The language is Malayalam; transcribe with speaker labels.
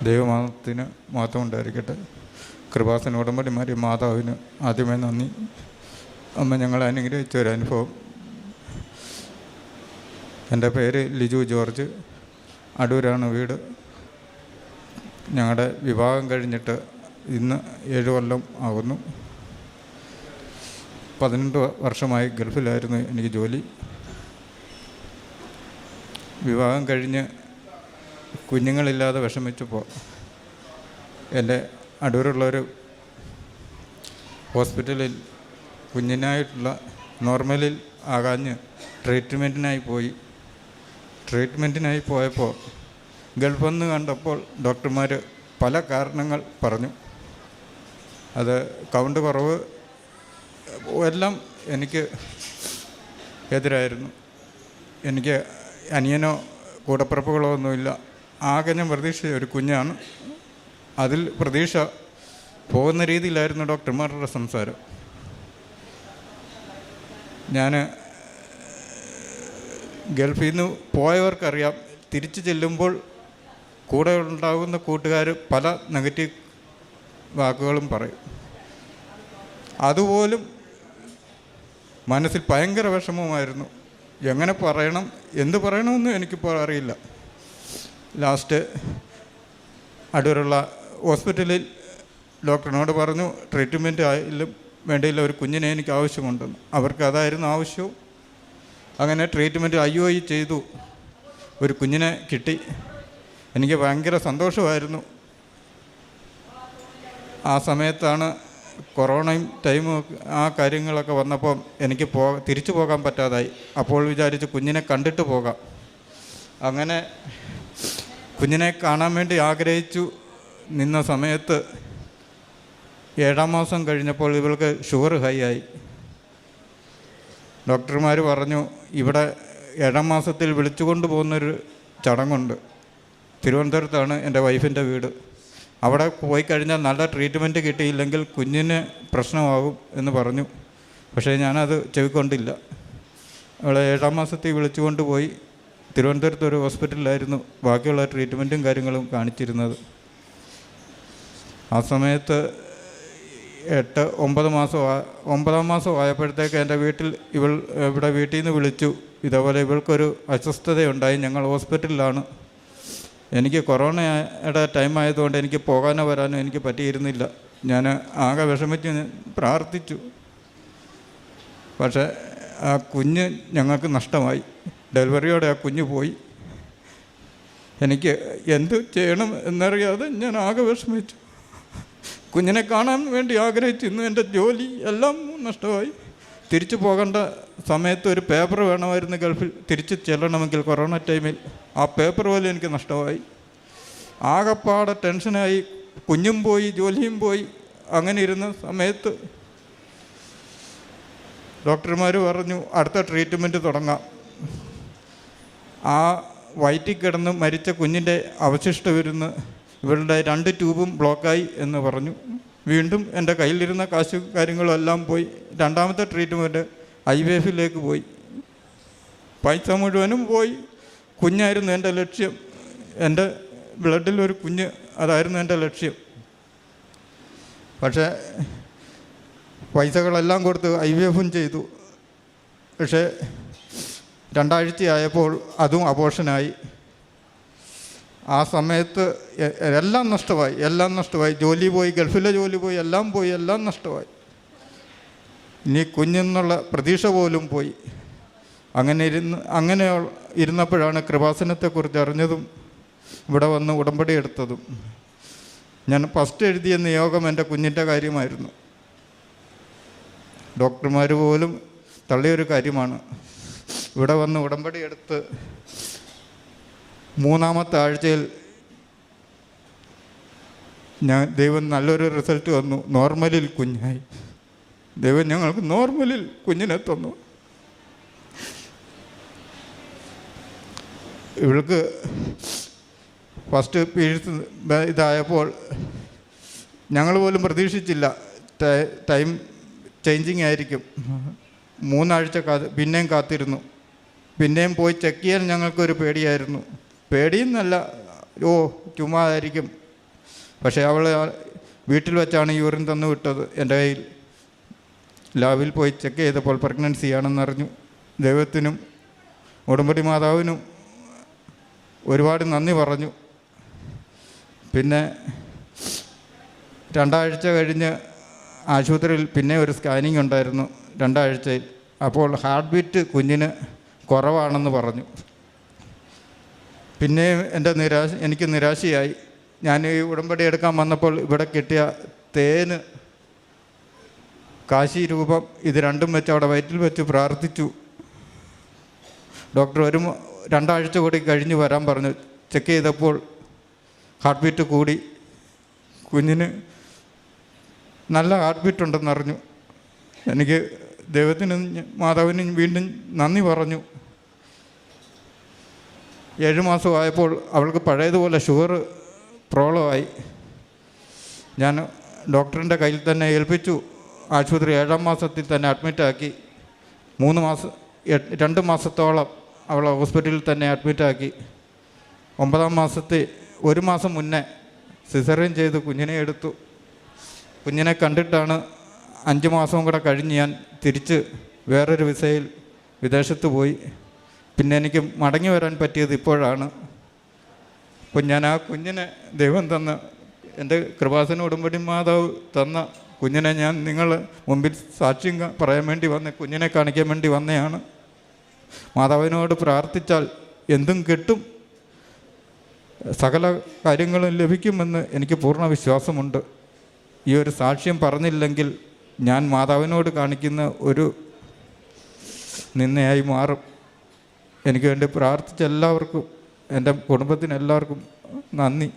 Speaker 1: ദൈവമാനത്തിന് മാത്രം ഉണ്ടായിരിക്കട്ടെ. കൃപാസന ഉടമ്പടിമാരി മാതാവിന് ആദ്യമേ നന്ദി. അമ്മ ഞങ്ങളെ അനുഗ്രഹിച്ച ഒരനുഭവം. എൻ്റെ പേര് ലിജു ജോർജ്, അടൂരാണ് വീട്. ഞങ്ങളുടെ വിവാഹം കഴിഞ്ഞിട്ട് ഇന്ന് 7 കൊല്ലം ആകുന്നു. 18 വർഷമായി ഗൾഫിലായിരുന്നു എനിക്ക് ജോലി. വിവാഹം കഴിഞ്ഞ് കുഞ്ഞുങ്ങളില്ലാതെ വിഷമിച്ചപ്പോൾ എൻ്റെ അടൂരുള്ളൊരു ഹോസ്പിറ്റലിൽ കുഞ്ഞിനായിട്ടുള്ള നോർമലിൽ ആകാഞ്ഞ് ട്രീറ്റ്മെൻറ്റിനായി പോയപ്പോൾ ഗൾഫെന്ന് കണ്ടപ്പോൾ ഡോക്ടർമാർ പല കാരണങ്ങൾ പറഞ്ഞു. അത് കൗണ്ട് കുറവ് എല്ലാം എനിക്ക് എതിരായിരുന്നു. എനിക്ക് അനിയനോ കൂടപ്പിറപ്പുകളോ ഒന്നുമില്ല. ആകെ ഞാൻ പ്രതീക്ഷിച്ച ഒരു കുഞ്ഞാണ്. അതിൽ പ്രതീക്ഷ പോകുന്ന രീതിയിലായിരുന്നു ഡോക്ടർമാരുടെ സംസാരം. ഞാൻ ഗൾഫിൽ നിന്ന് പോയവർക്കറിയാം, തിരിച്ചു ചെല്ലുമ്പോൾ കൂടെ ഉണ്ടാകുന്ന കൂട്ടുകാർ പല നെഗറ്റീവ് വാക്കുകളും പറയും. അതുപോലും മനസ്സിൽ ഭയങ്കര വിഷമമായിരുന്നു. എങ്ങനെ പറയണം, എന്ത് പറയണമെന്നും എനിക്കിപ്പോൾ അറിയില്ല. ലാസ്റ്റ് അടൂരുള്ള ഹോസ്പിറ്റലിൽ ഡോക്ടറിനോട് പറഞ്ഞു, ട്രീറ്റ്മെൻറ്റ് ആയാലും വേണ്ടിയില്ല, ഒരു കുഞ്ഞിനെ എനിക്ക് ആവശ്യമുണ്ടെന്ന്. അവർക്ക് അതായിരുന്നു ആവശ്യവും. അങ്ങനെ ട്രീറ്റ്മെൻറ്റ് IOI ചെയ്തു. ഒരു കുഞ്ഞിനെ കിട്ടി. എനിക്ക് ഭയങ്കര സന്തോഷമായിരുന്നു. ആ സമയത്താണ് കൊറോണയും ടൈമും ആ കാര്യങ്ങളൊക്കെ വന്നപ്പം എനിക്ക് തിരിച്ചു പോകാൻ പറ്റാതായി. അപ്പോൾ വിചാരിച്ച് കുഞ്ഞിനെ കണ്ടിട്ട് പോകാം. അങ്ങനെ കുഞ്ഞിനെ കാണാൻ വേണ്ടി ആഗ്രഹിച്ചു നിന്ന സമയത്ത് 7-ാം മാസം കഴിഞ്ഞപ്പോൾ ഇവൾക്ക് ഷുഗർ ഹൈ ആയി. ഡോക്ടർമാർ പറഞ്ഞു, ഇവിടെ 7-ാം മാസത്തിൽ വിളിച്ചുകൊണ്ട് പോകുന്നൊരു ചടങ്ങുണ്ട്. തിരുവനന്തപുരത്താണ് എൻ്റെ വൈഫിൻ്റെ വീട്. അവിടെ പോയി കഴിഞ്ഞാൽ നല്ല ട്രീറ്റ്മെൻറ്റ് കിട്ടിയില്ലെങ്കിൽ കുഞ്ഞിന് പ്രശ്നമാകും എന്ന് പറഞ്ഞു. പക്ഷേ ഞാനത് ചെവിക്കൊണ്ടില്ല. അവളെ 7-ാം മാസത്തിൽ വിളിച്ചുകൊണ്ട് പോയി. തിരുവനന്തപുരത്ത് ഒരു ഹോസ്പിറ്റലിലായിരുന്നു ബാക്കിയുള്ള ട്രീറ്റ്മെൻറ്റും കാര്യങ്ങളും കാണിച്ചിരുന്നത്. ആ സമയത്ത് 9-ാം മാസം ആയപ്പോഴത്തേക്ക് എൻ്റെ ഇവിടെ വീട്ടിൽ നിന്ന് വിളിച്ചു. ഇതേപോലെ ഇവൾക്കൊരു അസ്വസ്ഥതയുണ്ടായി, ഞങ്ങൾ ഹോസ്പിറ്റലിലാണ്. എനിക്ക് കൊറോണയുടെ ടൈം ആയതുകൊണ്ട് എനിക്ക് പോകാനോ വരാനോ എനിക്ക് പറ്റിയിരുന്നില്ല. ഞാൻ ആകെ വിഷമിച്ച് പ്രാർത്ഥിച്ചു. പക്ഷേ ആ കുഞ്ഞ് ഞങ്ങൾക്ക് നഷ്ടമായി. ഡെലിവറിയോടെ ആ കുഞ്ഞ് പോയി. എനിക്ക് എന്ത് ചെയ്യണം എന്നറിയാതെ ഞാൻ ആകെ വിഷമിച്ചു. കുഞ്ഞിനെ കാണാൻ വേണ്ടി ആഗ്രഹിച്ചു. ഇന്ന് എൻ്റെ ജോലി എല്ലാം നഷ്ടമായി. തിരിച്ചു പോകേണ്ട സമയത്ത് ഒരു പേപ്പർ വേണമായിരുന്നു ഗൾഫിൽ തിരിച്ച് ചെല്ലണമെങ്കിൽ കൊറോണ ടൈമിൽ. ആ പേപ്പർ പോലും എനിക്ക് നഷ്ടമായി. ആകെപ്പാടെ ടെൻഷനായി. കുഞ്ഞും പോയി, ജോലിയും പോയി. അങ്ങനെ ഇരുന്ന സമയത്ത് ഡോക്ടർമാർ പറഞ്ഞു, അടുത്ത ട്രീറ്റ്മെൻറ്റ് തുടങ്ങാം. ആ വയറ്റിൽ കിടന്ന് മരിച്ച കുഞ്ഞിൻ്റെ അവശിഷ്ടമിരുന്ന് ഇവരുടെ 2 ട്യൂബും ബ്ലോക്കായി എന്ന് പറഞ്ഞു. വീണ്ടും എൻ്റെ കയ്യിലിരുന്ന കാശ് കാര്യങ്ങളും എല്ലാം പോയി. 2ാമത്തെ ട്രീറ്റ്മെൻറ്റ് IVF പോയി. പൈസ മുഴുവനും പോയി. കുഞ്ഞായിരുന്നു എൻ്റെ ലക്ഷ്യം. എൻ്റെ ബ്ലഡിലൊരു കുഞ്ഞ്, അതായിരുന്നു എൻ്റെ ലക്ഷ്യം. പക്ഷേ പൈസകളെല്ലാം കൊടുത്ത് IVF ചെയ്തു. പക്ഷേ 2 ആഴ്ചയായപ്പോൾ അതും അബോർഷനായി. ആ സമയത്ത് എല്ലാം നഷ്ടമായി. ജോലി പോയി, ഗൾഫിലെ ജോലി പോയി, എല്ലാം നഷ്ടമായി. ഇനി കുഞ്ഞെന്നുള്ള പ്രതീക്ഷ പോലും പോയി. അങ്ങനെ ഇരുന്നപ്പോഴാണ് കൃപാസനത്തെക്കുറിച്ച് അറിഞ്ഞതും ഇവിടെ വന്ന് ഉടമ്പടി എടുത്തതും. ഞാൻ ഫസ്റ്റ് എഴുതിയ നിയോഗം എൻ്റെ കുഞ്ഞിൻ്റെ കാര്യമായിരുന്നു. ഡോക്ടർമാർ പോലും തള്ളിയൊരു കാര്യമാണ്. ഇവിടെ വന്ന് ഉടമ്പടി എടുത്ത് 3ാമത്തെ ആഴ്ചയിൽ ദൈവം നല്ലൊരു റിസൾട്ട് വന്നു. നോർമലിൽ കുഞ്ഞായി. ദൈവം ഞങ്ങൾക്ക് നോർമലിൽ കുഞ്ഞിനെ തന്നു. ഇവൾക്ക് ഫസ്റ്റ് പീരീഡ്സ് ഇതായപ്പോൾ ഞങ്ങൾ പോലും പ്രതീക്ഷിച്ചില്ല ടൈം ചേഞ്ചിങ് ആയിരിക്കും. 3 ആഴ്ച പിന്നെയും കാത്തിരുന്നു. പിന്നെയും പോയി ചെക്ക് ചെയ്യാൻ ഞങ്ങൾക്കൊരു പേടിയായിരുന്നു. പേടിയെന്നല്ല, ചുമ്മാ ആയിരിക്കും പക്ഷേ അവൾ വീട്ടിൽ വെച്ചാണ് യൂറിൻ തന്നു വിട്ടത്. എൻ്റെ കയ്യിൽ ലാബിൽ പോയി ചെക്ക് ചെയ്തപ്പോൾ പ്രഗ്നൻസി ആണെന്നറിഞ്ഞു. ദൈവത്തിനും ഉടമ്പടി മാതാവിനും ഒരുപാട് നന്ദി പറഞ്ഞു. പിന്നെ 2 ആഴ്ച കഴിഞ്ഞ് ആശുപത്രിയിൽ പിന്നെ ഒരു സ്കാനിങ് ഉണ്ടായിരുന്നു 2 ആഴ്ചയിൽ. അപ്പോൾ ഹാർട്ട് ബീറ്റ് കുഞ്ഞിന് കുറവാണെന്ന് പറഞ്ഞു. പിന്നെ എനിക്ക് നിരാശയായി. ഞാൻ ഈ ഉടമ്പടി എടുക്കാൻ വന്നപ്പോൾ ഇവിടെ കിട്ടിയ തേന്, കാശി രൂപം, ഇത് രണ്ടും വെച്ച് അവിടെ വയറ്റിൽ വെച്ച് പ്രാർത്ഥിച്ചു. ഡോക്ടർ 2 ആഴ്ച കൂടി കഴിഞ്ഞ് വരാൻ പറഞ്ഞു. ചെക്ക് ചെയ്തപ്പോൾ ഹാർട്ട് ബീറ്റ് കൂടി, കുഞ്ഞിന് നല്ല ഹാർട്ട് ബീറ്റ് ഉണ്ടെന്നറിഞ്ഞു. എനിക്ക് ദൈവത്തിനും മാതാവിനും വീണ്ടും നന്ദി പറഞ്ഞു. 7 മാസമായപ്പോൾ അവൾക്ക് പഴയതുപോലെ ഷുഗർ പ്രോബ്ലമായി. ഞാൻ ഡോക്ടറിൻ്റെ കയ്യിൽ തന്നെ ഏൽപ്പിച്ചു. ആശുപത്രി 7-ാം മാസത്തിൽ തന്നെ അഡ്മിറ്റാക്കി. 2 മാസത്തോളം അവളെ ഹോസ്പിറ്റലിൽ തന്നെ അഡ്മിറ്റാക്കി. 9-ാം മാസത്തിൽ 1 മാസം മുന്നേ സിസേറിയൻ ചെയ്ത് കുഞ്ഞിനെ എടുത്തു. കുഞ്ഞിനെ കണ്ടിട്ടാണ് 5 മാസം കൂടെ കഴിഞ്ഞ് ഞാൻ തിരിച്ച് വേറൊരു വിസയിൽ വിദേശത്ത് പോയി. പിന്നെ എനിക്ക് മടങ്ങി വരാൻ പറ്റിയത് ഇപ്പോഴാണ്. അപ്പോൾ ഞാൻ ആ കുഞ്ഞിനെ ദൈവം തന്ന, എൻ്റെ കൃപാസന ഉടമ്പടി മാതാവ് തന്ന കുഞ്ഞിനെ ഞാൻ നിങ്ങളുടെ മുമ്പിൽ സാക്ഷ്യം പറയാൻ വേണ്ടി കുഞ്ഞിനെ കാണിക്കാൻ വേണ്ടി വന്നതാണ്. മാതാവിനോട് പ്രാർത്ഥിച്ചാൽ എന്തും കിട്ടും, സകല കാര്യങ്ങളും ലഭിക്കുമെന്ന് എനിക്ക് പൂർണ്ണ വിശ്വാസമുണ്ട്. ഈ ഒരു സാക്ഷ്യം പറഞ്ഞില്ലെങ്കിൽ ഞാൻ മാതാവിനോട് കാണിക്കുന്ന ഒരു നിന്നയായി മാറും. എനിക്ക് വേണ്ടി പ്രാർത്ഥിച്ച എല്ലാവർക്കും, എൻ്റെ കുടുംബത്തിന് എല്ലാവർക്കും നന്ദി.